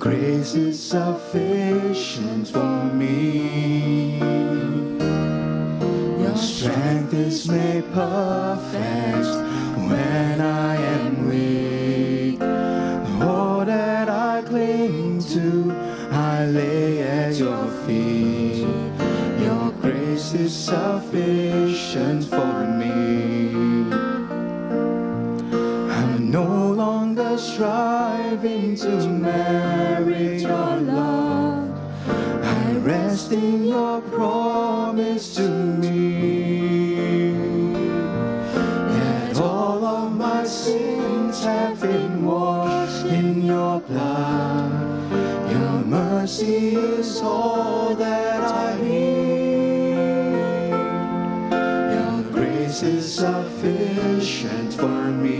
grace is sufficient for me. Your strength is made perfect when I am weak. All that I cling to, I lay at your feet. Your grace is sufficient for me. I'm no longer striving to merit your love. I rest in your promise to me, that all of my sins have been washed in your blood. Your mercy is all that I need. Your grace is sufficient for me.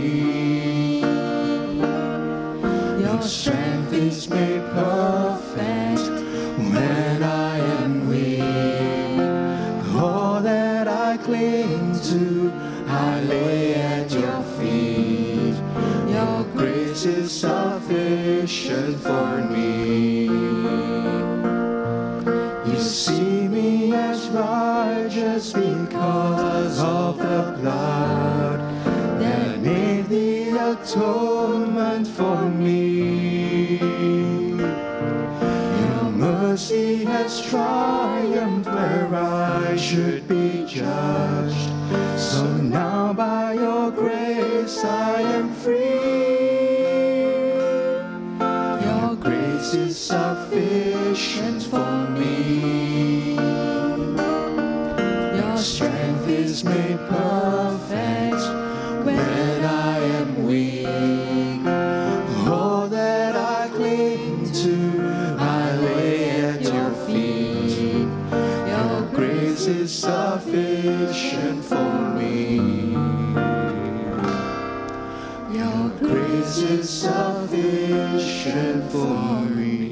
Your strength is made perfect when I am weak. All that I cling to, I lay at your feet. Your grace is sufficient for me. You see me as righteous because of the blood that made the atonement for me. Your mercy has triumphed where I should be judged. So now by your grace I am free. Your grace is sufficient for me. Your strength is made perfect when I am weak. All that I cling to, I lay at your feet. Your grace is sufficient for me. Your grace is sufficient for me.